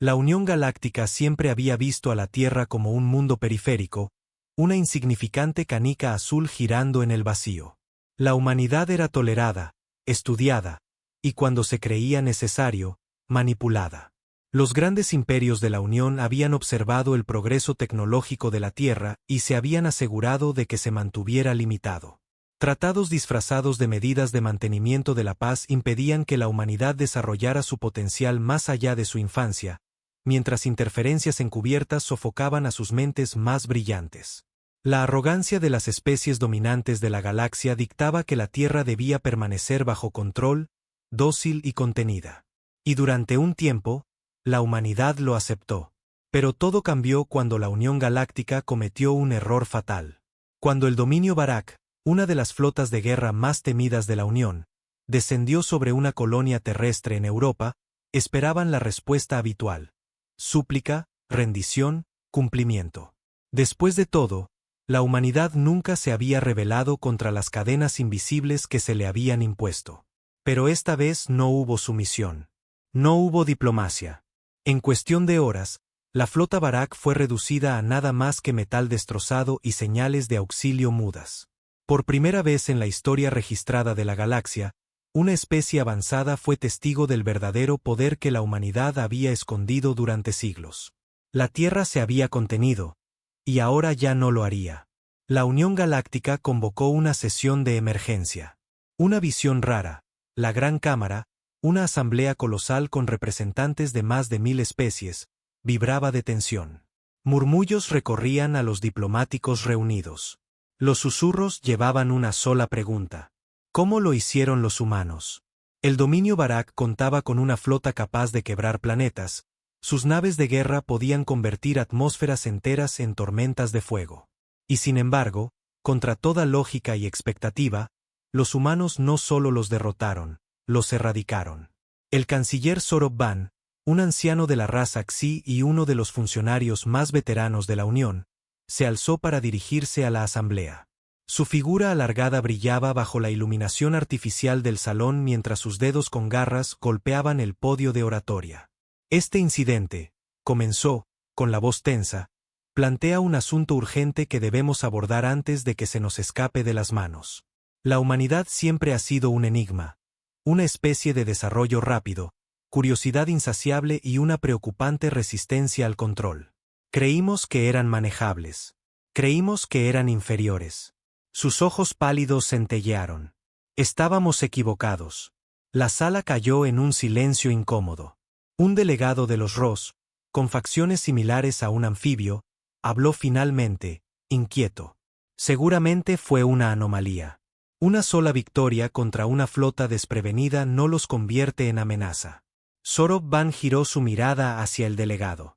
La Unión Galáctica siempre había visto a la Tierra como un mundo periférico, una insignificante canica azul girando en el vacío. La humanidad era tolerada, estudiada, y cuando se creía necesario, manipulada. Los grandes imperios de la Unión habían observado el progreso tecnológico de la Tierra y se habían asegurado de que se mantuviera limitado. Tratados disfrazados de medidas de mantenimiento de la paz impedían que la humanidad desarrollara su potencial más allá de su infancia, mientras interferencias encubiertas sofocaban a sus mentes más brillantes. La arrogancia de las especies dominantes de la galaxia dictaba que la Tierra debía permanecer bajo control, dócil y contenida. Y durante un tiempo, la humanidad lo aceptó. Pero todo cambió cuando la Unión Galáctica cometió un error fatal. Cuando el dominio Barak, una de las flotas de guerra más temidas de la Unión, descendió sobre una colonia terrestre en Europa, esperaban la respuesta habitual: súplica, rendición, cumplimiento. Después de todo, la humanidad nunca se había rebelado contra las cadenas invisibles que se le habían impuesto. Pero esta vez no hubo sumisión. No hubo diplomacia. En cuestión de horas, la flota Barak fue reducida a nada más que metal destrozado y señales de auxilio mudas. Por primera vez en la historia registrada de la galaxia, una especie avanzada fue testigo del verdadero poder que la humanidad había escondido durante siglos. La Tierra se había contenido, y ahora ya no lo haría. La Unión Galáctica convocó una sesión de emergencia. Una visión rara, la Gran Cámara, una asamblea colosal con representantes de más de 1000 especies, vibraba de tensión. Murmullos recorrían a los diplomáticos reunidos. Los susurros llevaban una sola pregunta: ¿cómo lo hicieron los humanos? El dominio Barak contaba con una flota capaz de quebrar planetas. Sus naves de guerra podían convertir atmósferas enteras en tormentas de fuego. Y sin embargo, contra toda lógica y expectativa, los humanos no solo los derrotaron, los erradicaron. El canciller Zorob Van, un anciano de la raza Xi y uno de los funcionarios más veteranos de la Unión, se alzó para dirigirse a la asamblea. Su figura alargada brillaba bajo la iluminación artificial del salón mientras sus dedos con garras golpeaban el podio de oratoria. Este incidente, comenzó, con la voz tensa, plantea un asunto urgente que debemos abordar antes de que se nos escape de las manos. La humanidad siempre ha sido un enigma, una especie de desarrollo rápido, curiosidad insaciable y una preocupante resistencia al control. Creímos que eran manejables. Creímos que eran inferiores. Sus ojos pálidos centellearon. Estábamos equivocados. La sala cayó en un silencio incómodo. Un delegado de los Ross, con facciones similares a un anfibio, habló finalmente, inquieto. Seguramente fue una anomalía. Una sola victoria contra una flota desprevenida no los convierte en amenaza. Zorob Van giró su mirada hacia el delegado.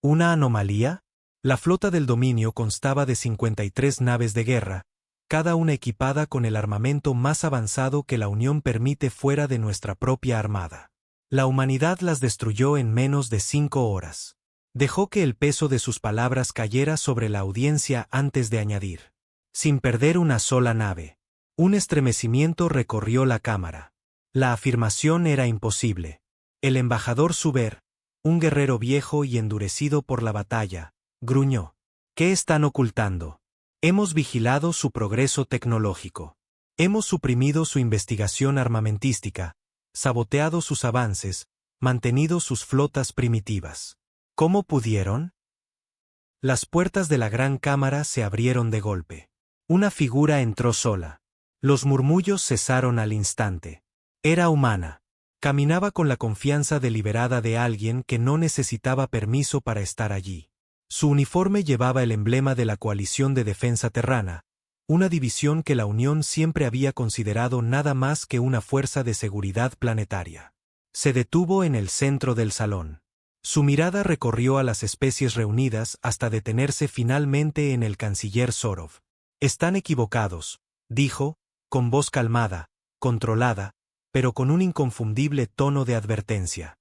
¿Una anomalía? La flota del dominio constaba de 53 naves de guerra, cada una equipada con el armamento más avanzado que la Unión permite fuera de nuestra propia armada. La humanidad las destruyó en menos de 5 horas. Dejó que el peso de sus palabras cayera sobre la audiencia antes de añadir: sin perder una sola nave. Un estremecimiento recorrió la cámara. La afirmación era imposible. El embajador Zuber, un guerrero viejo y endurecido por la batalla, gruñó: ¿qué están ocultando? Hemos vigilado su progreso tecnológico. Hemos suprimido su investigación armamentística, saboteado sus avances, mantenido sus flotas primitivas. ¿Cómo pudieron? Las puertas de la Gran Cámara se abrieron de golpe. Una figura entró sola. Los murmullos cesaron al instante. Era humana. Caminaba con la confianza deliberada de alguien que no necesitaba permiso para estar allí. Su uniforme llevaba el emblema de la Coalición de Defensa Terrana, una división que la Unión siempre había considerado nada más que una fuerza de seguridad planetaria. Se detuvo en el centro del salón. Su mirada recorrió a las especies reunidas hasta detenerse finalmente en el canciller Zorob. Están equivocados, dijo, con voz calmada, controlada, pero con un inconfundible tono de advertencia.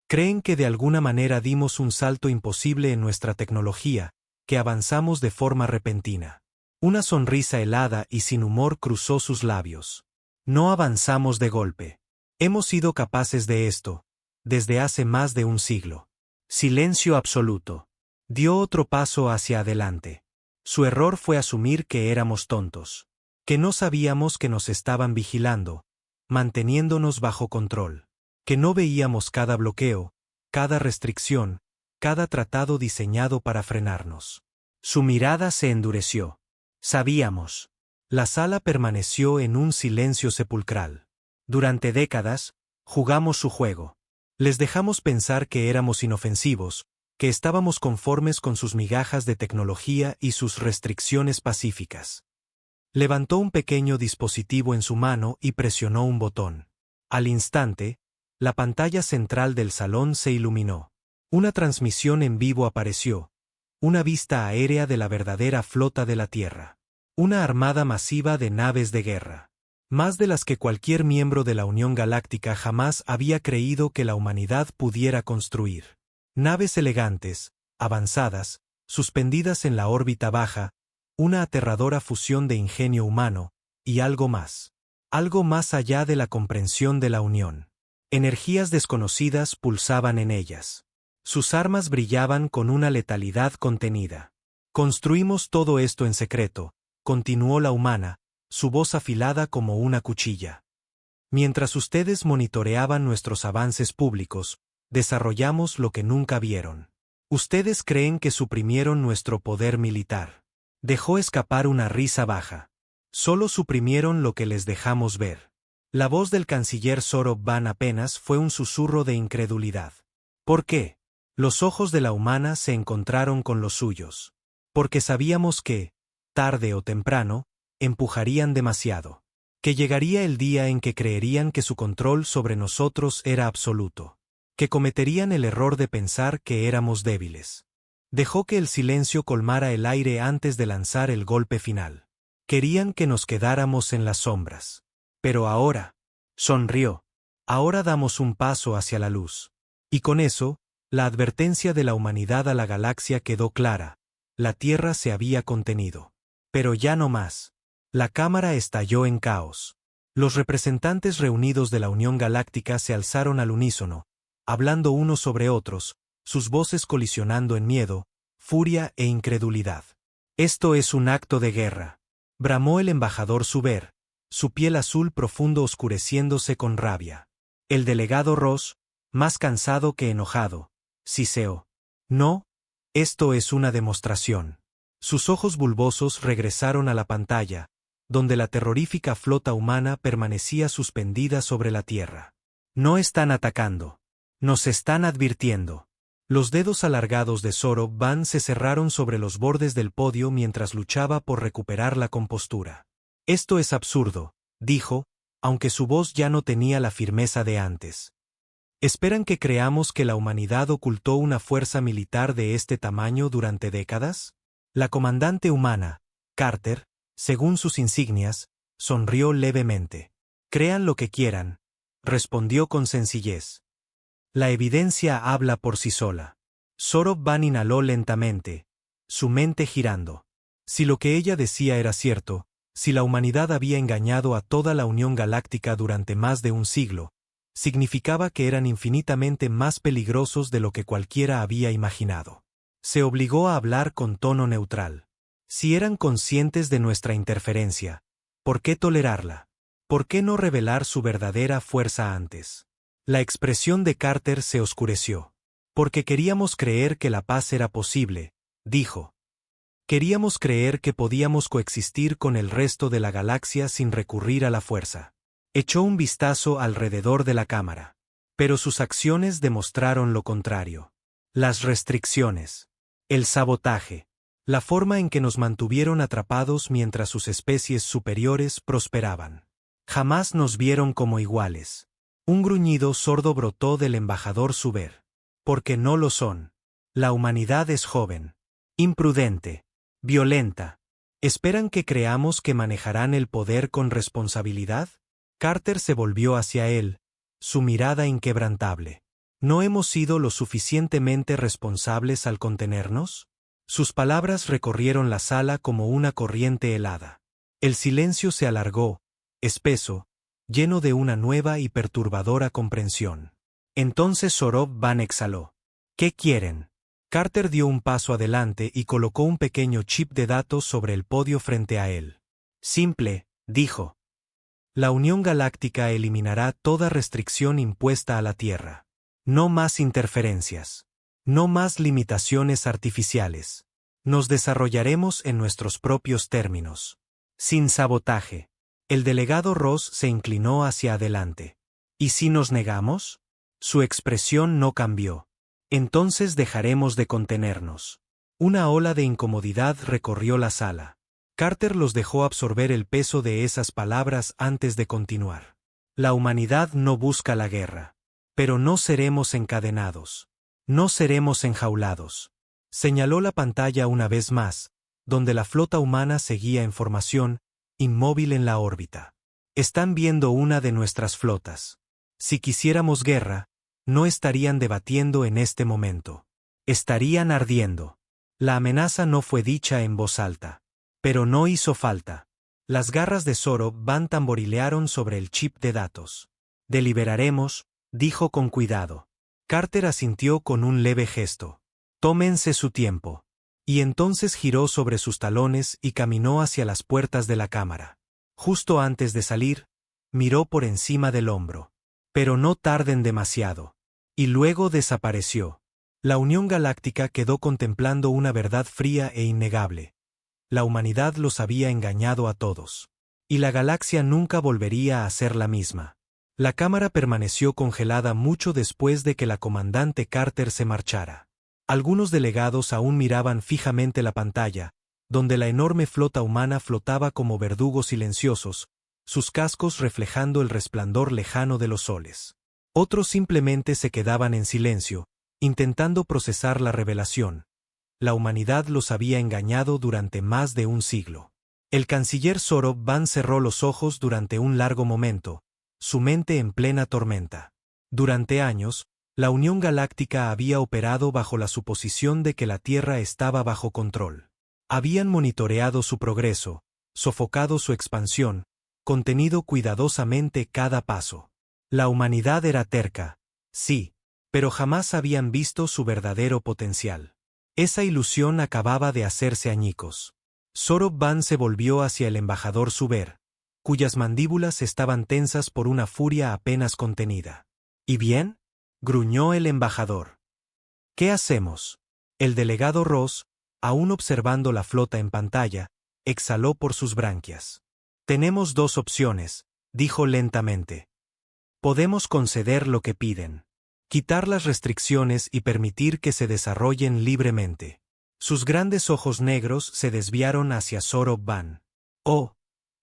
Creen que de alguna manera dimos un salto imposible en nuestra tecnología, que avanzamos de forma repentina. Una sonrisa helada y sin humor cruzó sus labios. No avanzamos de golpe. Hemos sido capaces de esto, desde hace más de un siglo. Silencio absoluto. Dio otro paso hacia adelante. Su error fue asumir que éramos tontos. Que no sabíamos que nos estaban vigilando, manteniéndonos bajo control. Que no veíamos cada bloqueo, cada restricción, cada tratado diseñado para frenarnos. Su mirada se endureció. Sabíamos. La sala permaneció en un silencio sepulcral. Durante décadas, jugamos su juego. Les dejamos pensar que éramos inofensivos, que estábamos conformes con sus migajas de tecnología y sus restricciones pacíficas. Levantó un pequeño dispositivo en su mano y presionó un botón. Al instante, la pantalla central del salón se iluminó. Una transmisión en vivo apareció, una vista aérea de la verdadera flota de la Tierra. Una armada masiva de naves de guerra. Más de las que cualquier miembro de la Unión Galáctica jamás había creído que la humanidad pudiera construir. Naves elegantes, avanzadas, suspendidas en la órbita baja, una aterradora fusión de ingenio humano, y algo más. Algo más allá de la comprensión de la Unión. Energías desconocidas pulsaban en ellas. Sus armas brillaban con una letalidad contenida. Construimos todo esto en secreto, continuó la humana, su voz afilada como una cuchilla. Mientras ustedes monitoreaban nuestros avances públicos, desarrollamos lo que nunca vieron. Ustedes creen que suprimieron nuestro poder militar. Dejó escapar una risa baja. Solo suprimieron lo que les dejamos ver. La voz del canciller Zorob Van apenas fue un susurro de incredulidad. ¿Por qué? Los ojos de la humana se encontraron con los suyos. Porque sabíamos que, tarde o temprano, empujarían demasiado. Que llegaría el día en que creerían que su control sobre nosotros era absoluto. Que cometerían el error de pensar que éramos débiles. Dejó que el silencio colmara el aire antes de lanzar el golpe final. Querían que nos quedáramos en las sombras. Pero ahora, sonrió. Ahora damos un paso hacia la luz. Y con eso, la advertencia de la humanidad a la galaxia quedó clara. La Tierra se había contenido. Pero ya no más. La cámara estalló en caos. Los representantes reunidos de la Unión Galáctica se alzaron al unísono, hablando unos sobre otros, sus voces colisionando en miedo, furia e incredulidad. Esto es un acto de guerra. Bramó el embajador Zuber, su piel azul profundo oscureciéndose con rabia. El delegado Ross, más cansado que enojado, siseó. No, esto es una demostración. Sus ojos bulbosos regresaron a la pantalla, donde la terrorífica flota humana permanecía suspendida sobre la Tierra. No están atacando. Nos están advirtiendo. Los dedos alargados de Zorob Van se cerraron sobre los bordes del podio mientras luchaba por recuperar la compostura. Esto es absurdo, dijo, aunque su voz ya no tenía la firmeza de antes. ¿Esperan que creamos que la humanidad ocultó una fuerza militar de este tamaño durante décadas? La comandante humana, Carter, según sus insignias, sonrió levemente. Crean lo que quieran, respondió con sencillez. La evidencia habla por sí sola. Zorob Van inhaló lentamente, su mente girando. Si lo que ella decía era cierto, si la humanidad había engañado a toda la Unión Galáctica durante más de un siglo, significaba que eran infinitamente más peligrosos de lo que cualquiera había imaginado. Se obligó a hablar con tono neutral. Si eran conscientes de nuestra interferencia, ¿por qué tolerarla? ¿Por qué no revelar su verdadera fuerza antes? La expresión de Carter se oscureció. Porque queríamos creer que la paz era posible, dijo. Queríamos creer que podíamos coexistir con el resto de la galaxia sin recurrir a la fuerza. Echó un vistazo alrededor de la cámara. Pero sus acciones demostraron lo contrario. Las restricciones. El sabotaje. La forma en que nos mantuvieron atrapados mientras sus especies superiores prosperaban. Jamás nos vieron como iguales. Un gruñido sordo brotó del embajador Zuber. Porque no lo son. La humanidad es joven. Imprudente. Violenta. ¿Esperan que creamos que manejarán el poder con responsabilidad? Carter se volvió hacia él, su mirada inquebrantable. ¿No hemos sido lo suficientemente responsables al contenernos? Sus palabras recorrieron la sala como una corriente helada. El silencio se alargó, espeso, lleno de una nueva y perturbadora comprensión. Entonces Zorob Van exhaló. ¿Qué quieren? Carter dio un paso adelante y colocó un pequeño chip de datos sobre el podio frente a él. Simple, dijo. La Unión Galáctica eliminará toda restricción impuesta a la Tierra. No más interferencias. No más limitaciones artificiales. Nos desarrollaremos en nuestros propios términos. Sin sabotaje. El delegado Ross se inclinó hacia adelante. ¿Y si nos negamos? Su expresión no cambió. Entonces dejaremos de contenernos. Una ola de incomodidad recorrió la sala. Carter los dejó absorber el peso de esas palabras antes de continuar. La humanidad no busca la guerra. Pero no seremos encadenados. No seremos enjaulados. Señaló la pantalla una vez más, donde la flota humana seguía en formación, inmóvil en la órbita. Están viendo una de nuestras flotas. Si quisiéramos guerra, no estarían debatiendo en este momento. Estarían ardiendo. La amenaza no fue dicha en voz alta. Pero no hizo falta. Las garras de Zoro Van tamborilearon sobre el chip de datos. Deliberaremos, dijo con cuidado. Carter asintió con un leve gesto. Tómense su tiempo. Y entonces giró sobre sus talones y caminó hacia las puertas de la cámara. Justo antes de salir, miró por encima del hombro. Pero no tarden demasiado. Y luego desapareció. La Unión Galáctica quedó contemplando una verdad fría e innegable. La humanidad los había engañado a todos. Y la galaxia nunca volvería a ser la misma. La cámara permaneció congelada mucho después de que la comandante Carter se marchara. Algunos delegados aún miraban fijamente la pantalla, donde la enorme flota humana flotaba como verdugos silenciosos, sus cascos reflejando el resplandor lejano de los soles. Otros simplemente se quedaban en silencio, intentando procesar la revelación. La humanidad los había engañado durante más de un siglo. El canciller Zoro Van cerró los ojos durante un largo momento, su mente en plena tormenta. Durante años, la Unión Galáctica había operado bajo la suposición de que la Tierra estaba bajo control. Habían monitoreado su progreso, sofocado su expansión, contenido cuidadosamente cada paso. La humanidad era terca, sí, pero jamás habían visto su verdadero potencial. Esa ilusión acababa de hacerse añicos. Zoro Van se volvió hacia el embajador Zuber, cuyas mandíbulas estaban tensas por una furia apenas contenida. ¿Y bien? Gruñó el embajador. ¿Qué hacemos? El delegado Ross, aún observando la flota en pantalla, exhaló por sus branquias. Tenemos dos opciones, dijo lentamente. Podemos conceder lo que piden. Quitar las restricciones y permitir que se desarrollen libremente. Sus grandes ojos negros se desviaron hacia Zoro Van. Oh,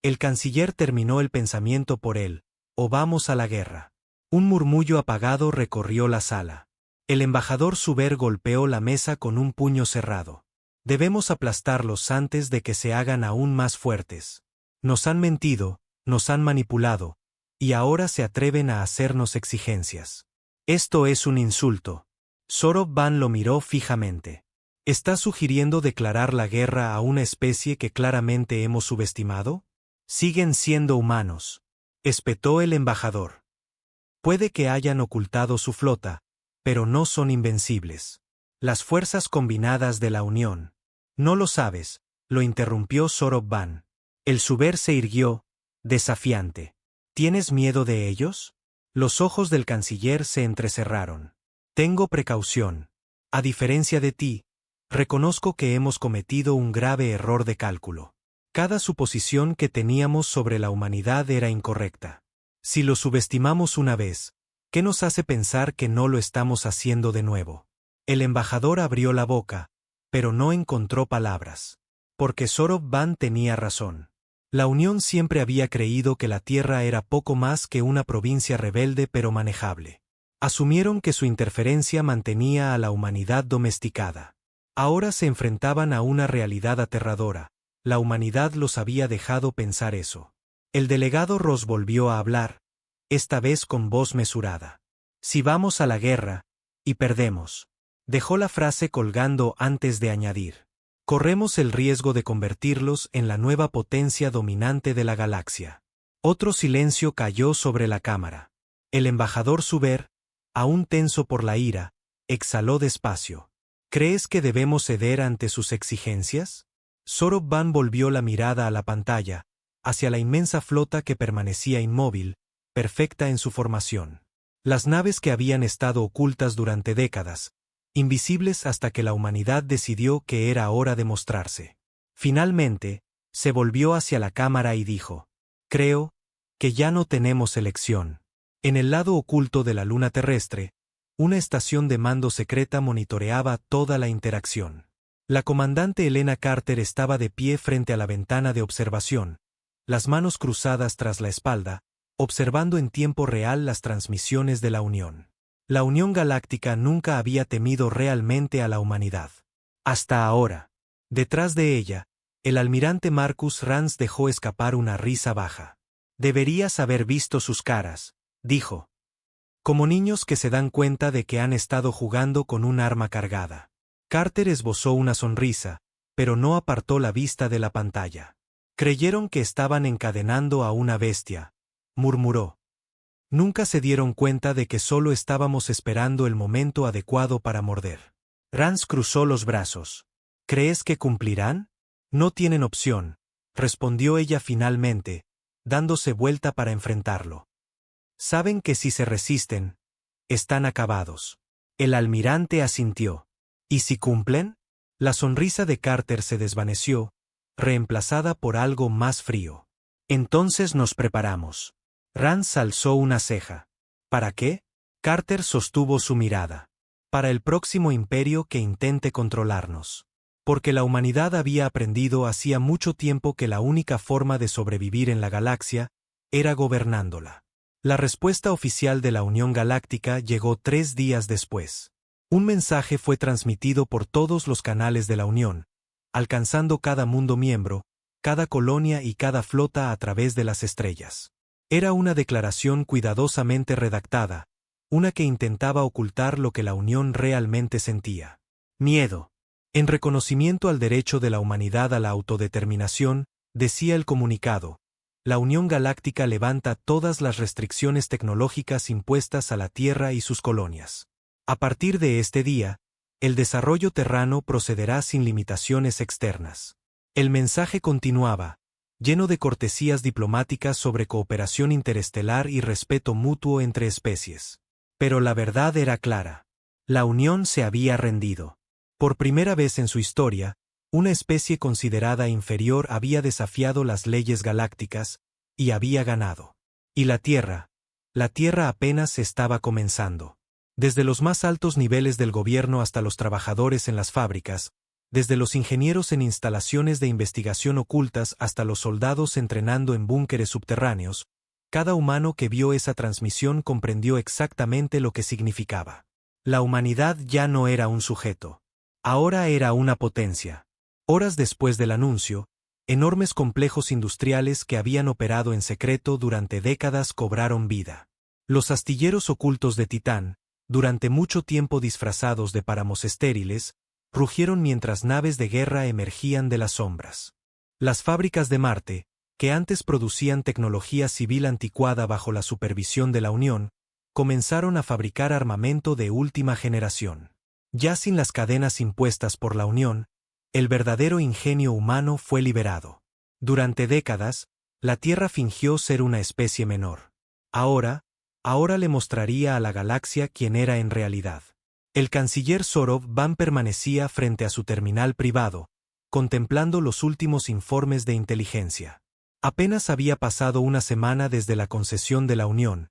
el canciller terminó el pensamiento por él, o vamos a la guerra. Un murmullo apagado recorrió la sala. El embajador Zuber golpeó la mesa con un puño cerrado. Debemos aplastarlos antes de que se hagan aún más fuertes. Nos han mentido, nos han manipulado, y ahora se atreven a hacernos exigencias. Esto es un insulto. Zoro Van lo miró fijamente. ¿Estás sugiriendo declarar la guerra a una especie que claramente hemos subestimado? Siguen siendo humanos, espetó el embajador. Puede que hayan ocultado su flota, pero no son invencibles. Las fuerzas combinadas de la Unión. No lo sabes, lo interrumpió Zoro Van. El Zuber se irguió, desafiante. ¿Tienes miedo de ellos? Los ojos del canciller se entrecerraron. Tengo precaución. A diferencia de ti, reconozco que hemos cometido un grave error de cálculo. Cada suposición que teníamos sobre la humanidad era incorrecta. Si lo subestimamos una vez, ¿qué nos hace pensar que no lo estamos haciendo de nuevo? El embajador abrió la boca, pero no encontró palabras. Porque Zoro Van tenía razón. La Unión siempre había creído que la Tierra era poco más que una provincia rebelde pero manejable. Asumieron que su interferencia mantenía a la humanidad domesticada. Ahora se enfrentaban a una realidad aterradora. La humanidad los había dejado pensar eso. El delegado Ross volvió a hablar, esta vez con voz mesurada. Si vamos a la guerra, y perdemos. Dejó la frase colgando antes de añadir. Corremos el riesgo de convertirlos en la nueva potencia dominante de la galaxia. Otro silencio cayó sobre la cámara. El embajador Zuber, aún tenso por la ira, exhaló despacio. ¿Crees que debemos ceder ante sus exigencias? Soroban volvió la mirada a la pantalla, hacia la inmensa flota que permanecía inmóvil, perfecta en su formación. Las naves que habían estado ocultas durante décadas, invisibles hasta que la humanidad decidió que era hora de mostrarse. Finalmente, se volvió hacia la cámara y dijo: «Creo que ya no tenemos elección». En el lado oculto de la luna terrestre, una estación de mando secreta monitoreaba toda la interacción. La comandante Helena Carter estaba de pie frente a la ventana de observación, las manos cruzadas tras la espalda, observando en tiempo real las transmisiones de la Unión. La Unión Galáctica nunca había temido realmente a la humanidad. Hasta ahora. Detrás de ella, el almirante Marcus Rance dejó escapar una risa baja. «Deberías haber visto sus caras», dijo. «Como niños que se dan cuenta de que han estado jugando con un arma cargada». Carter esbozó una sonrisa, pero no apartó la vista de la pantalla. «Creyeron que estaban encadenando a una bestia», murmuró. «Nunca se dieron cuenta de que solo estábamos esperando el momento adecuado para morder». Rance cruzó los brazos. «¿Crees que cumplirán?» «No tienen opción», respondió ella finalmente, dándose vuelta para enfrentarlo. «Saben que si se resisten, están acabados». El almirante asintió. «¿Y si cumplen?» La sonrisa de Carter se desvaneció, reemplazada por algo más frío. «Entonces nos preparamos». Rance alzó una ceja. «¿Para qué?» Carter sostuvo su mirada. «Para el próximo imperio que intente controlarnos». Porque la humanidad había aprendido hacía mucho tiempo que la única forma de sobrevivir en la galaxia era gobernándola. La respuesta oficial de la Unión Galáctica llegó 3 días después. Un mensaje fue transmitido por todos los canales de la Unión, alcanzando cada mundo miembro, cada colonia y cada flota a través de las estrellas. Era una declaración cuidadosamente redactada, una que intentaba ocultar lo que la Unión realmente sentía. Miedo. En reconocimiento al derecho de la humanidad a la autodeterminación, decía el comunicado, la Unión Galáctica levanta todas las restricciones tecnológicas impuestas a la Tierra y sus colonias. A partir de este día, el desarrollo terrano procederá sin limitaciones externas. El mensaje continuaba, lleno de cortesías diplomáticas sobre cooperación interestelar y respeto mutuo entre especies. Pero la verdad era clara. La Unión se había rendido. Por primera vez en su historia, una especie considerada inferior había desafiado las leyes galácticas, y había ganado. Y la Tierra apenas estaba comenzando. Desde los más altos niveles del gobierno hasta los trabajadores en las fábricas, desde los ingenieros en instalaciones de investigación ocultas hasta los soldados entrenando en búnkeres subterráneos, cada humano que vio esa transmisión comprendió exactamente lo que significaba. La humanidad ya no era un sujeto. Ahora era una potencia. Horas después del anuncio, enormes complejos industriales que habían operado en secreto durante décadas cobraron vida. Los astilleros ocultos de Titán, durante mucho tiempo disfrazados de páramos estériles, rugieron mientras naves de guerra emergían de las sombras. Las fábricas de Marte, que antes producían tecnología civil anticuada bajo la supervisión de la Unión, comenzaron a fabricar armamento de última generación. Ya sin las cadenas impuestas por la Unión, el verdadero ingenio humano fue liberado. Durante décadas, la Tierra fingió ser una especie menor. Ahora le mostraría a la galaxia quién era en realidad. El canciller Soroban permanecía frente a su terminal privado, contemplando los últimos informes de inteligencia. Apenas había pasado una semana desde la concesión de la Unión,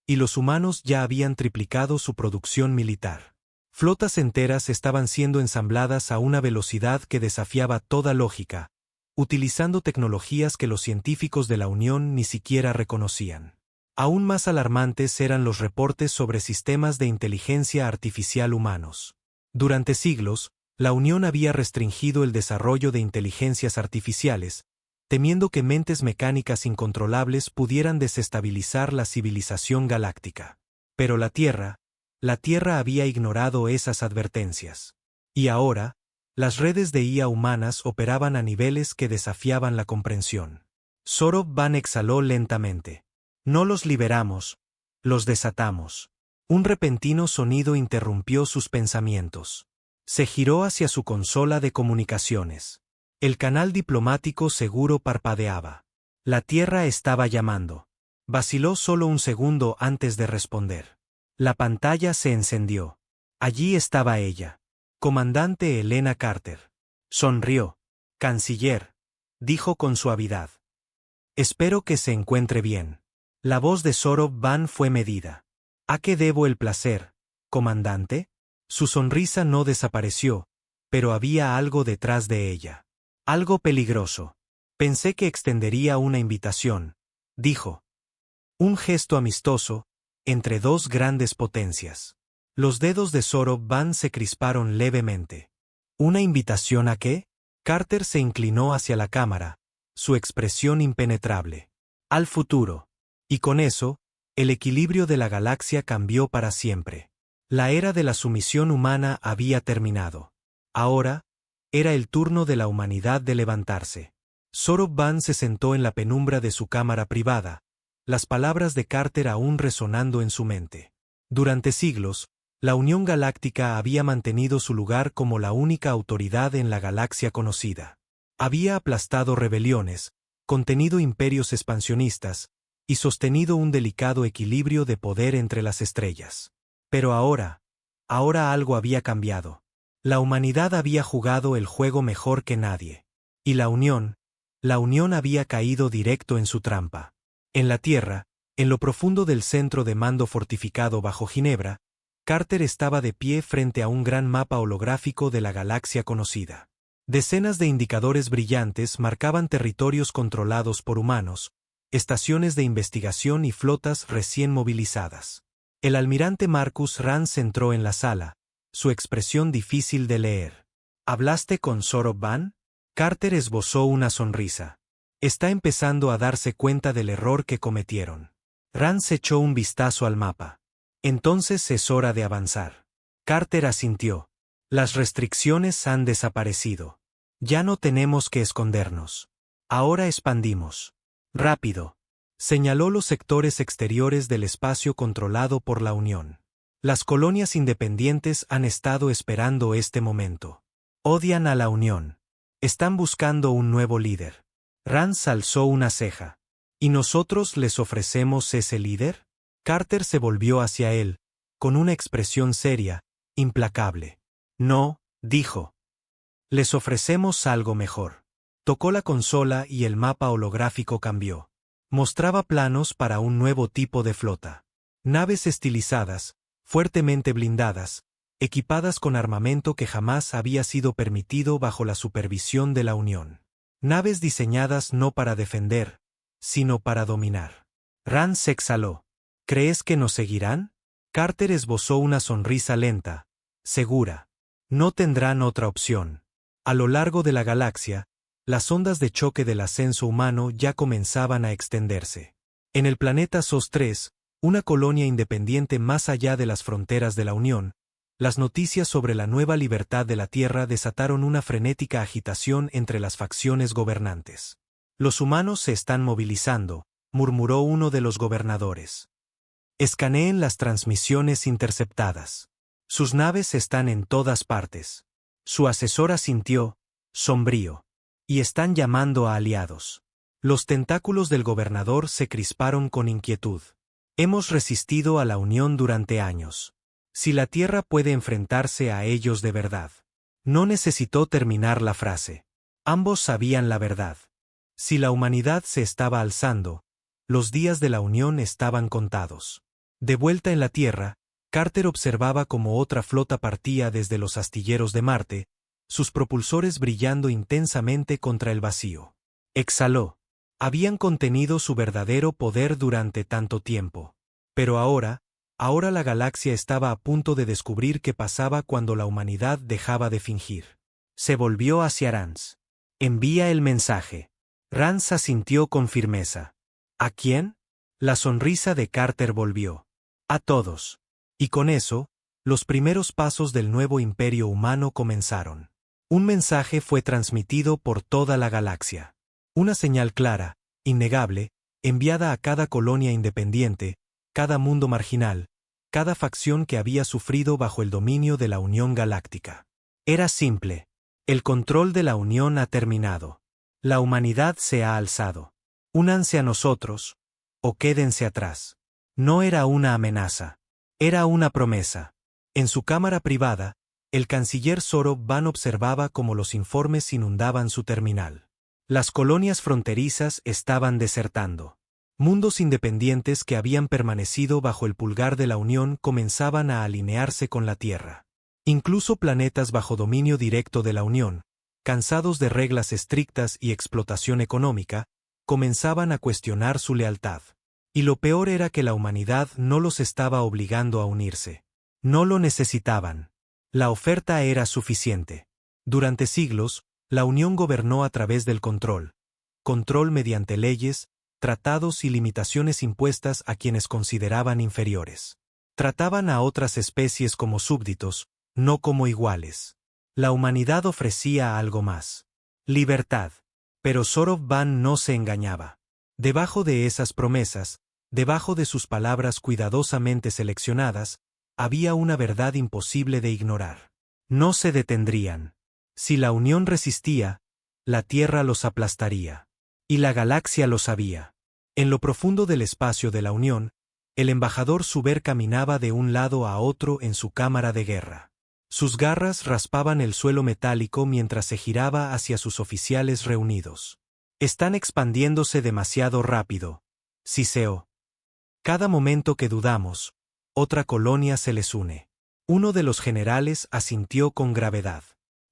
y los humanos ya habían triplicado su producción militar. Flotas enteras estaban siendo ensambladas a una velocidad que desafiaba toda lógica, utilizando tecnologías que los científicos de la Unión ni siquiera reconocían. Aún más alarmantes eran los reportes sobre sistemas de inteligencia artificial humanos. Durante siglos, la Unión había restringido el desarrollo de inteligencias artificiales, temiendo que mentes mecánicas incontrolables pudieran desestabilizar la civilización galáctica. Pero la Tierra había ignorado esas advertencias. Y ahora, las redes de IA humanas operaban a niveles que desafiaban la comprensión. Soroban exhaló lentamente. No los liberamos, los desatamos. Un repentino sonido interrumpió sus pensamientos. Se giró hacia su consola de comunicaciones. El canal diplomático seguro parpadeaba. La Tierra estaba llamando. Vaciló solo un segundo antes de responder. La pantalla se encendió. Allí estaba ella. Comandante Helena Carter. Sonrió. Canciller, dijo con suavidad. Espero que se encuentre bien. La voz de Zorob Van fue medida. ¿A qué debo el placer, comandante? Su sonrisa no desapareció, pero había algo detrás de ella. Algo peligroso. Pensé que extendería una invitación, dijo. Un gesto amistoso, entre dos grandes potencias. Los dedos de Zorob Van se crisparon levemente. ¿Una invitación a qué? Carter se inclinó hacia la cámara, su expresión impenetrable. Al futuro. Y con eso, el equilibrio de la galaxia cambió para siempre. La era de la sumisión humana había terminado. Ahora, era el turno de la humanidad de levantarse. Zorob Van se sentó en la penumbra de su cámara privada, las palabras de Carter aún resonando en su mente. Durante siglos, la Unión Galáctica había mantenido su lugar como la única autoridad en la galaxia conocida. Había aplastado rebeliones, contenido imperios expansionistas, y sostenido un delicado equilibrio de poder entre las estrellas. Pero ahora algo había cambiado. La humanidad había jugado el juego mejor que nadie. Y la Unión había caído directo en su trampa. En la Tierra, en lo profundo del centro de mando fortificado bajo Ginebra, Carter estaba de pie frente a un gran mapa holográfico de la galaxia conocida. Decenas de indicadores brillantes marcaban territorios controlados por humanos, estaciones de investigación y flotas recién movilizadas. El almirante Marcus Rance entró en la sala, su expresión difícil de leer. ¿Hablaste con Zorob Van? Carter esbozó una sonrisa. Está empezando a darse cuenta del error que cometieron. Rance echó un vistazo al mapa. Entonces es hora de avanzar. Carter asintió. Las restricciones han desaparecido. Ya no tenemos que escondernos. Ahora expandimos. Rápido. Señaló los sectores exteriores del espacio controlado por la Unión. Las colonias independientes han estado esperando este momento. Odian a la Unión. Están buscando un nuevo líder. Rance alzó una ceja. ¿Y nosotros les ofrecemos ese líder? Carter se volvió hacia él, con una expresión seria, implacable. No, dijo. Les ofrecemos algo mejor. Tocó la consola y el mapa holográfico cambió. Mostraba planos para un nuevo tipo de flota. Naves estilizadas, fuertemente blindadas, equipadas con armamento que jamás había sido permitido bajo la supervisión de la Unión. Naves diseñadas no para defender, sino para dominar. Rance exhaló. ¿Crees que nos seguirán? Carter esbozó una sonrisa lenta, segura. No tendrán otra opción. A lo largo de la galaxia, las ondas de choque del ascenso humano ya comenzaban a extenderse. En el planeta SOS 3, una colonia independiente más allá de las fronteras de la Unión, las noticias sobre la nueva libertad de la Tierra desataron una frenética agitación entre las facciones gobernantes. Los humanos se están movilizando, murmuró uno de los gobernadores. Escaneen las transmisiones interceptadas. Sus naves están en todas partes. Su asesor asintió, sombrío. Y están llamando a aliados. Los tentáculos del gobernador se crisparon con inquietud. Hemos resistido a la Unión durante años. Si la Tierra puede enfrentarse a ellos de verdad. No necesitó terminar la frase. Ambos sabían la verdad. Si la humanidad se estaba alzando, los días de la Unión estaban contados. De vuelta en la Tierra, Carter observaba cómo otra flota partía desde los astilleros de Marte, sus propulsores brillando intensamente contra el vacío. Exhaló. Habían contenido su verdadero poder durante tanto tiempo. Pero ahora la galaxia estaba a punto de descubrir qué pasaba cuando la humanidad dejaba de fingir. Se volvió hacia Rance. Envía el mensaje. Rance asintió con firmeza. ¿A quién? La sonrisa de Carter volvió. A todos. Y con eso, los primeros pasos del nuevo imperio humano comenzaron. Un mensaje fue transmitido por toda la galaxia. Una señal clara, innegable, enviada a cada colonia independiente, cada mundo marginal, cada facción que había sufrido bajo el dominio de la Unión Galáctica. Era simple. El control de la Unión ha terminado. La humanidad se ha alzado. Únanse a nosotros, o quédense atrás. No era una amenaza. Era una promesa. En su cámara privada, el canciller Zoro Van observaba cómo los informes inundaban su terminal. Las colonias fronterizas estaban desertando. Mundos independientes que habían permanecido bajo el pulgar de la Unión comenzaban a alinearse con la Tierra. Incluso planetas bajo dominio directo de la Unión, cansados de reglas estrictas y explotación económica, comenzaban a cuestionar su lealtad. Y lo peor era que la humanidad no los estaba obligando a unirse. No lo necesitaban. La oferta era suficiente. Durante siglos, la Unión gobernó a través del control mediante leyes, tratados y limitaciones impuestas a quienes consideraban inferiores. Trataban a otras especies como súbditos, no como iguales. La humanidad ofrecía algo más. Libertad. Pero Zoro Van no se engañaba. Debajo de esas promesas, debajo de sus palabras cuidadosamente seleccionadas, había una verdad imposible de ignorar. No se detendrían. Si la Unión resistía, la Tierra los aplastaría. Y la galaxia lo sabía. En lo profundo del espacio de la Unión, el embajador Zuber caminaba de un lado a otro en su cámara de guerra. Sus garras raspaban el suelo metálico mientras se giraba hacia sus oficiales reunidos. Están expandiéndose demasiado rápido, siseó. Cada momento que dudamos, otra colonia se les une. Uno de los generales asintió con gravedad.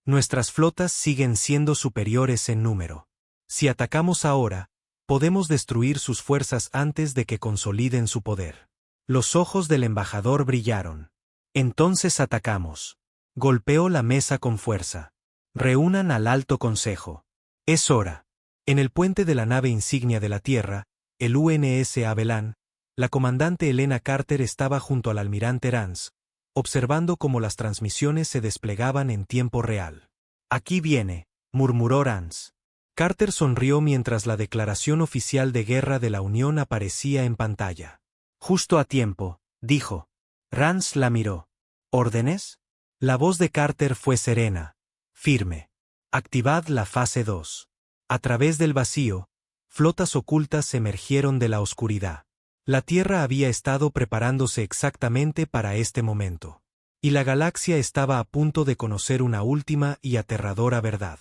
Nuestras flotas siguen siendo superiores en número. Si atacamos ahora, podemos destruir sus fuerzas antes de que consoliden su poder. Los ojos del embajador brillaron. Entonces atacamos. Golpeó la mesa con fuerza. Reúnan al Alto Consejo. Es hora. En el puente de la nave insignia de la Tierra, el UNS Avellan, la comandante Helena Carter estaba junto al almirante Rance, observando cómo las transmisiones se desplegaban en tiempo real. Aquí viene, murmuró Rance. Carter sonrió mientras la declaración oficial de guerra de la Unión aparecía en pantalla. Justo a tiempo, dijo. Rance la miró. ¿Órdenes? La voz de Carter fue serena, firme. Activad la fase 2. A través del vacío, flotas ocultas emergieron de la oscuridad. La Tierra había estado preparándose exactamente para este momento. Y la galaxia estaba a punto de conocer una última y aterradora verdad.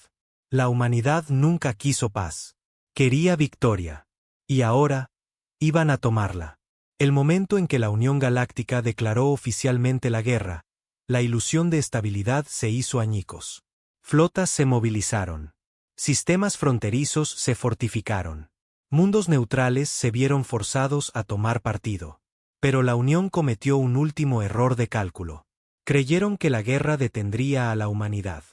La humanidad nunca quiso paz. Quería victoria. Y ahora, iban a tomarla. El momento en que la Unión Galáctica declaró oficialmente la guerra, la ilusión de estabilidad se hizo añicos. Flotas se movilizaron. Sistemas fronterizos se fortificaron. Mundos neutrales se vieron forzados a tomar partido. Pero la Unión cometió un último error de cálculo. Creyeron que la guerra detendría a la humanidad.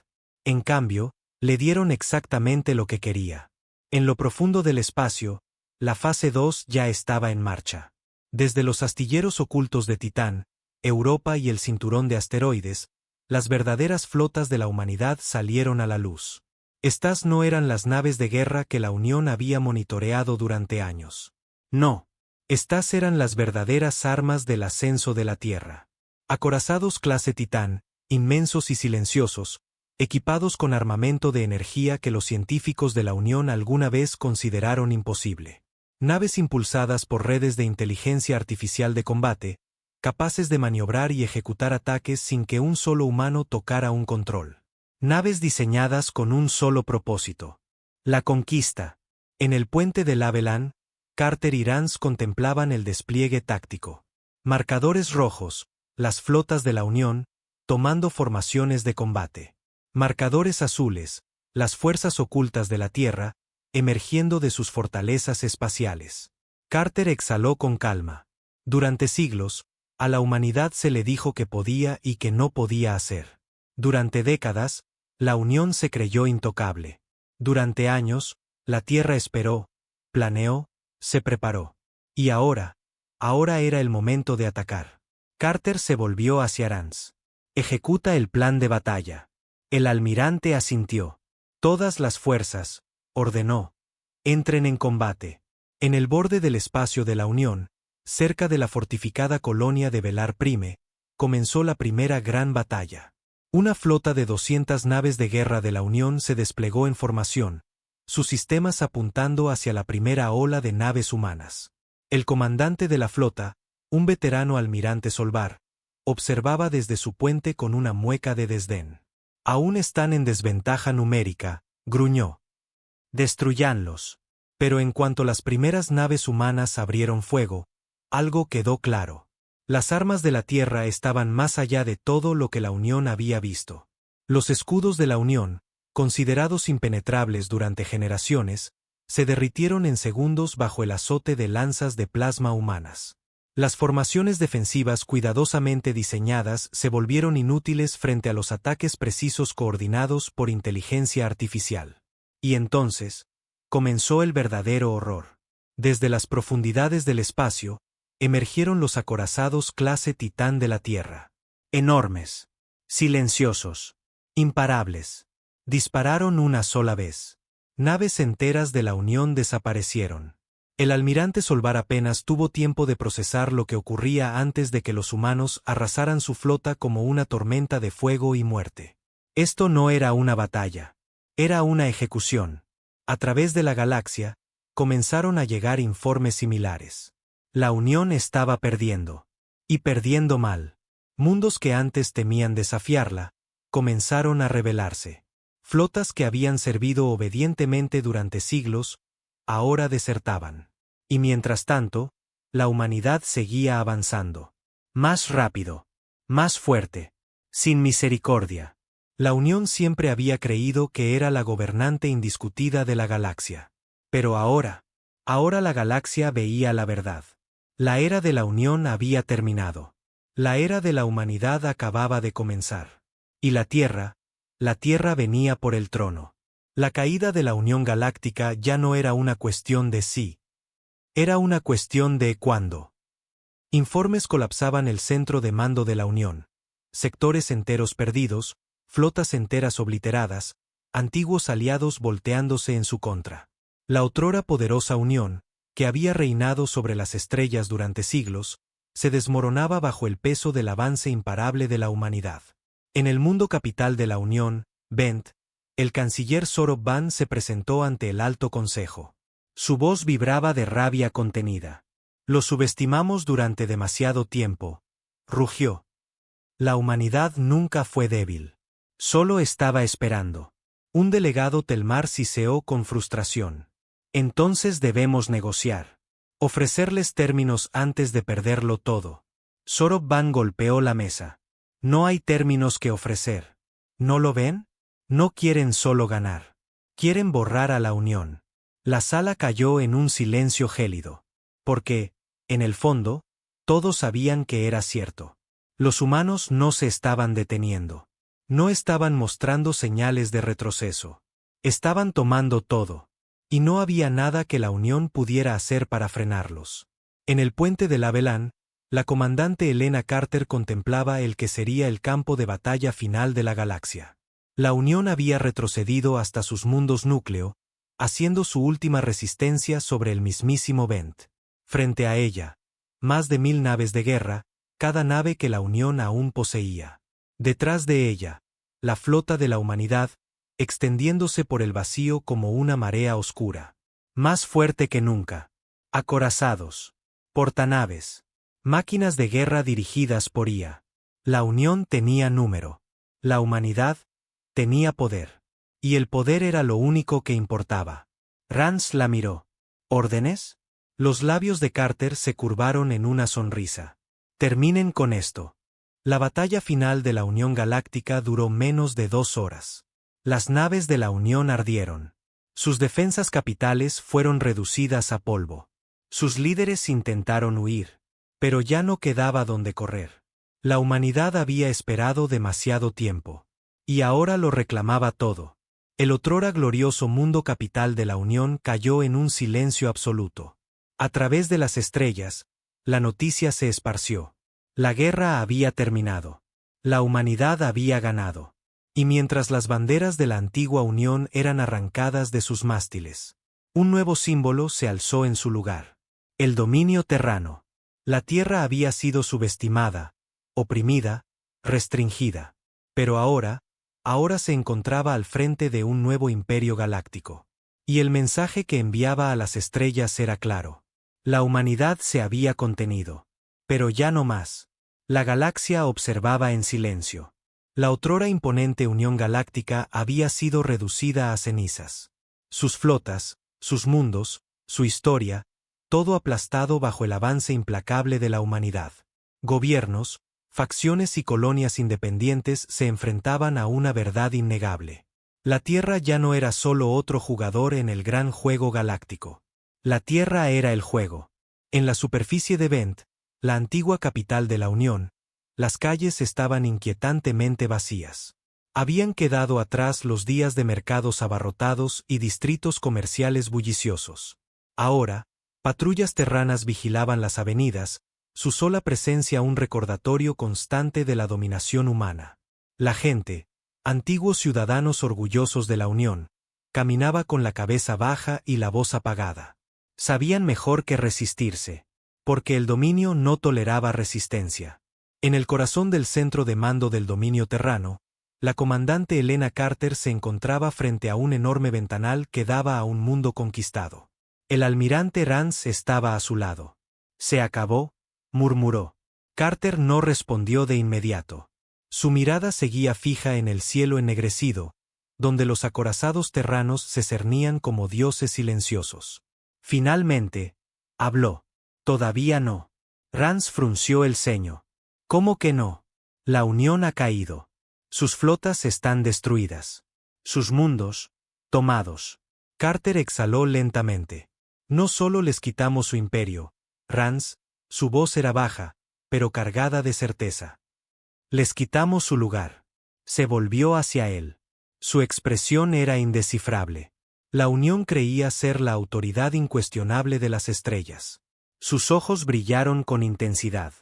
En cambio, le dieron exactamente lo que quería. En lo profundo del espacio, la fase 2 ya estaba en marcha. Desde los astilleros ocultos de Titán, Europa y el cinturón de asteroides, las verdaderas flotas de la humanidad salieron a la luz. Estas no eran las naves de guerra que la Unión había monitoreado durante años. No. Estas eran las verdaderas armas del ascenso de la Tierra. Acorazados clase Titán, inmensos y silenciosos, equipados con armamento de energía que los científicos de la Unión alguna vez consideraron imposible. Naves impulsadas por redes de inteligencia artificial de combate, capaces de maniobrar y ejecutar ataques sin que un solo humano tocara un control. Naves diseñadas con un solo propósito. La conquista. En el puente del Avellan, Carter y Rance contemplaban el despliegue táctico. Marcadores rojos, las flotas de la Unión, tomando formaciones de combate. Marcadores azules, las fuerzas ocultas de la Tierra, emergiendo de sus fortalezas espaciales. Carter exhaló con calma. Durante siglos, a la humanidad se le dijo que podía y que no podía hacer. Durante décadas, la Unión se creyó intocable. Durante años, la Tierra esperó, planeó, se preparó. Y ahora era el momento de atacar. Carter se volvió hacia Rance. Ejecuta el plan de batalla. El almirante asintió. Todas las fuerzas, ordenó, entren en combate. En el borde del espacio de la Unión, cerca de la fortificada colonia de Velar Prime, comenzó la primera gran batalla. Una flota de 200 naves de guerra de la Unión se desplegó en formación, sus sistemas apuntando hacia la primera ola de naves humanas. El comandante de la flota, un veterano almirante Solvar, observaba desde su puente con una mueca de desdén. Aún están en desventaja numérica, gruñó. Destruyanlos. Pero en cuanto las primeras naves humanas abrieron fuego, algo quedó claro. Las armas de la Tierra estaban más allá de todo lo que la Unión había visto. Los escudos de la Unión, considerados impenetrables durante generaciones, se derritieron en segundos bajo el azote de lanzas de plasma humanas. Las formaciones defensivas cuidadosamente diseñadas se volvieron inútiles frente a los ataques precisos coordinados por inteligencia artificial. Y entonces, comenzó el verdadero horror. Desde las profundidades del espacio, emergieron los acorazados clase Titán de la Tierra. Enormes, silenciosos, imparables. Dispararon una sola vez. Naves enteras de la Unión desaparecieron. El almirante Solvar apenas tuvo tiempo de procesar lo que ocurría antes de que los humanos arrasaran su flota como una tormenta de fuego y muerte. Esto no era una batalla. Era una ejecución. A través de la galaxia, comenzaron a llegar informes similares. La Unión estaba perdiendo. Y perdiendo mal. Mundos que antes temían desafiarla, comenzaron a rebelarse. Flotas que habían servido obedientemente durante siglos, ahora desertaban. Y mientras tanto, la humanidad seguía avanzando. Más rápido. Más fuerte. Sin misericordia. La Unión siempre había creído que era la gobernante indiscutida de la galaxia. Pero ahora la galaxia veía la verdad. La era de la Unión había terminado. La era de la humanidad acababa de comenzar. Y la Tierra venía por el trono. La caída de la Unión Galáctica ya no era una cuestión de sí. Era una cuestión de cuándo. Informes colapsaban el centro de mando de la Unión. Sectores enteros perdidos, flotas enteras obliteradas, antiguos aliados volteándose en su contra. La otrora poderosa Unión, que había reinado sobre las estrellas durante siglos, se desmoronaba bajo el peso del avance imparable de la humanidad. En el mundo capital de la Unión, Bent, el canciller Sorob Van se presentó ante el Alto Consejo. Su voz vibraba de rabia contenida. Lo subestimamos durante demasiado tiempo, rugió. La humanidad nunca fue débil. Solo estaba esperando. Un delegado Telmar siseó con frustración. Entonces debemos negociar. Ofrecerles términos antes de perderlo todo. Sorob Van golpeó la mesa. No hay términos que ofrecer. ¿No lo ven? No quieren solo ganar. Quieren borrar a la Unión. La sala cayó en un silencio gélido. Porque, en el fondo, todos sabían que era cierto. Los humanos no se estaban deteniendo. No estaban mostrando señales de retroceso. Estaban tomando todo. Y no había nada que la Unión pudiera hacer para frenarlos. En el puente de Lavelán, la comandante Helena Carter contemplaba el que sería el campo de batalla final de la galaxia. La Unión había retrocedido hasta sus mundos núcleo, haciendo su última resistencia sobre el mismísimo Bent. Frente a ella, más de 1000 naves de guerra, cada nave que la Unión aún poseía. Detrás de ella, la flota de la humanidad, extendiéndose por el vacío como una marea oscura. Más fuerte que nunca. Acorazados. Portanaves. Máquinas de guerra dirigidas por IA. La Unión tenía número. La humanidad tenía poder. Y el poder era lo único que importaba. Rance la miró. ¿Órdenes? Los labios de Carter se curvaron en una sonrisa. Terminen con esto. La batalla final de la Unión Galáctica duró menos de 2 horas. Las naves de la Unión ardieron. Sus defensas capitales fueron reducidas a polvo. Sus líderes intentaron huir. Pero ya no quedaba donde correr. La humanidad había esperado demasiado tiempo. Y ahora lo reclamaba todo. El otrora glorioso mundo capital de la Unión cayó en un silencio absoluto. A través de las estrellas, la noticia se esparció. La guerra había terminado. La humanidad había ganado. Y mientras las banderas de la antigua Unión eran arrancadas de sus mástiles, un nuevo símbolo se alzó en su lugar. El dominio terrano. La Tierra había sido subestimada, oprimida, restringida. Pero ahora se encontraba al frente de un nuevo imperio galáctico. Y el mensaje que enviaba a las estrellas era claro. La humanidad se había contenido. Pero ya no más. La galaxia observaba en silencio. La otrora imponente Unión Galáctica había sido reducida a cenizas. Sus flotas, sus mundos, su historia, todo aplastado bajo el avance implacable de la humanidad. Gobiernos, facciones y colonias independientes se enfrentaban a una verdad innegable. La Tierra ya no era solo otro jugador en el gran juego galáctico. La Tierra era el juego. En la superficie de Vent, la antigua capital de la Unión, las calles estaban inquietantemente vacías. Habían quedado atrás los días de mercados abarrotados y distritos comerciales bulliciosos. Ahora, patrullas terranas vigilaban las avenidas, su sola presencia un recordatorio constante de la dominación humana. La gente, antiguos ciudadanos orgullosos de la Unión, caminaba con la cabeza baja y la voz apagada. Sabían mejor que resistirse, porque el dominio no toleraba resistencia. En el corazón del centro de mando del dominio terrano, la comandante Helena Carter se encontraba frente a un enorme ventanal que daba a un mundo conquistado. El almirante Rance estaba a su lado. «Se acabó», murmuró. Carter no respondió de inmediato. Su mirada seguía fija en el cielo ennegrecido, donde los acorazados terranos se cernían como dioses silenciosos. Finalmente, habló. «Todavía no». Rance frunció el ceño. «¿Cómo que no? La Unión ha caído. Sus flotas están destruidas. Sus mundos, tomados». Carter exhaló lentamente. «No solo les quitamos su imperio, Rance», su voz era baja, pero cargada de certeza. «Les quitamos su lugar». Se volvió hacia él. Su expresión era indescifrable. La Unión creía ser la autoridad incuestionable de las estrellas. Sus ojos brillaron con intensidad.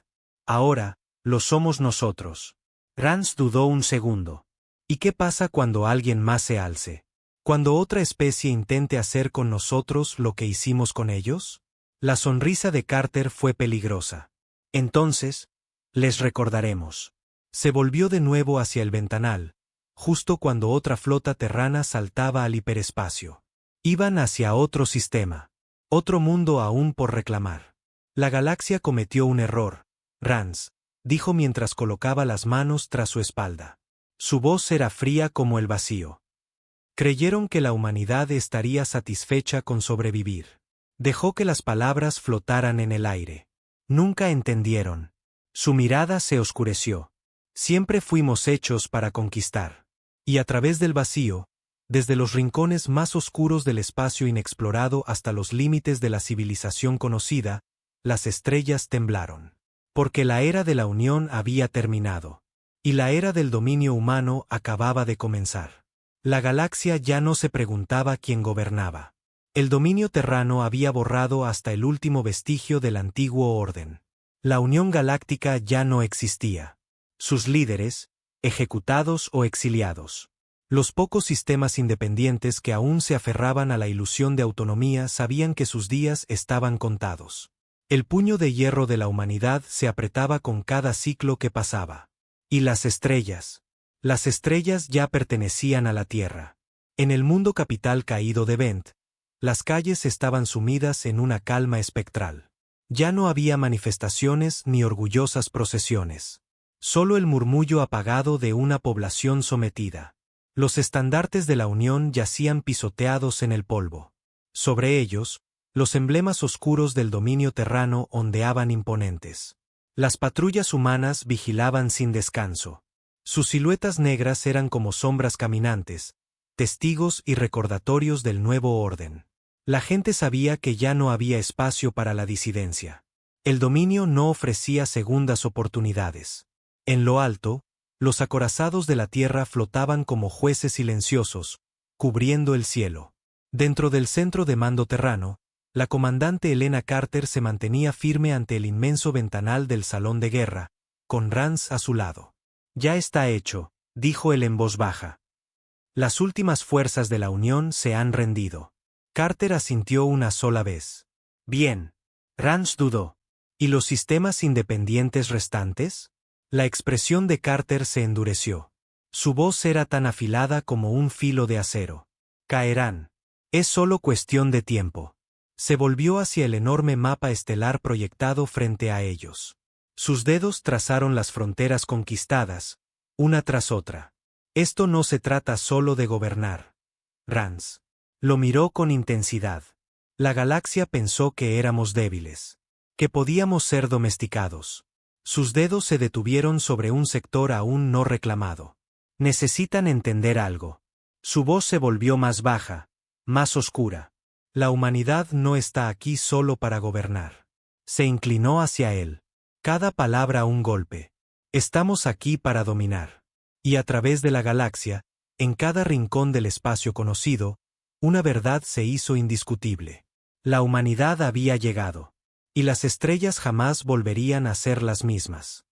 «Ahora, lo somos nosotros». Rance dudó un segundo. «¿Y qué pasa cuando alguien más se alce? ¿Cuando otra especie intente hacer con nosotros lo que hicimos con ellos?» La sonrisa de Carter fue peligrosa. «Entonces, les recordaremos». Se volvió de nuevo hacia el ventanal, justo cuando otra flota terrana saltaba al hiperespacio. Iban hacia otro sistema. Otro mundo aún por reclamar. «La galaxia cometió un error, Rance», dijo mientras colocaba las manos tras su espalda. Su voz era fría como el vacío. «Creyeron que la humanidad estaría satisfecha con sobrevivir». Dejó que las palabras flotaran en el aire. Nunca entendieron. Su mirada se oscureció. «Siempre fuimos hechos para conquistar». Y a través del vacío, desde los rincones más oscuros del espacio inexplorado hasta los límites de la civilización conocida, las estrellas temblaron. Porque la era de la Unión había terminado. Y la era del dominio humano acababa de comenzar. La galaxia ya no se preguntaba quién gobernaba. El dominio terrano había borrado hasta el último vestigio del antiguo orden. La Unión Galáctica ya no existía. Sus líderes, ejecutados o exiliados. Los pocos sistemas independientes que aún se aferraban a la ilusión de autonomía sabían que sus días estaban contados. El puño de hierro de la humanidad se apretaba con cada ciclo que pasaba. Y las estrellas. Las estrellas ya pertenecían a la Tierra. En el mundo capital caído de Vent, las calles estaban sumidas en una calma espectral. Ya no había manifestaciones ni orgullosas procesiones. Solo el murmullo apagado de una población sometida. Los estandartes de la Unión yacían pisoteados en el polvo. Sobre ellos, los emblemas oscuros del dominio terrano ondeaban imponentes. Las patrullas humanas vigilaban sin descanso. Sus siluetas negras eran como sombras caminantes, testigos y recordatorios del nuevo orden. La gente sabía que ya no había espacio para la disidencia. El dominio no ofrecía segundas oportunidades. En lo alto, los acorazados de la tierra flotaban como jueces silenciosos, cubriendo el cielo. Dentro del centro de mando terrano, la comandante Helena Carter se mantenía firme ante el inmenso ventanal del salón de guerra, con Rance a su lado. «Ya está hecho», dijo él en voz baja. «Las últimas fuerzas de la Unión se han rendido». Carter asintió una sola vez. «Bien». Rance dudó. ¿Y los sistemas independientes restantes? La expresión de Carter se endureció. Su voz era tan afilada como un filo de acero. Caerán. Es solo cuestión de tiempo. Se volvió hacia el enorme mapa estelar proyectado frente a ellos. Sus dedos trazaron las fronteras conquistadas, una tras otra. Esto no se trata solo de gobernar. Rance lo miró con intensidad. La galaxia pensó que éramos débiles, que podíamos ser domesticados. Sus dedos se detuvieron sobre un sector aún no reclamado. Necesitan entender algo. Su voz se volvió más baja, más oscura. La humanidad no está aquí solo para gobernar. Se inclinó hacia él. Cada palabra un golpe. Estamos aquí para dominar. Y a través de la galaxia, en cada rincón del espacio conocido, una verdad se hizo indiscutible. La humanidad había llegado. Y las estrellas jamás volverían a ser las mismas.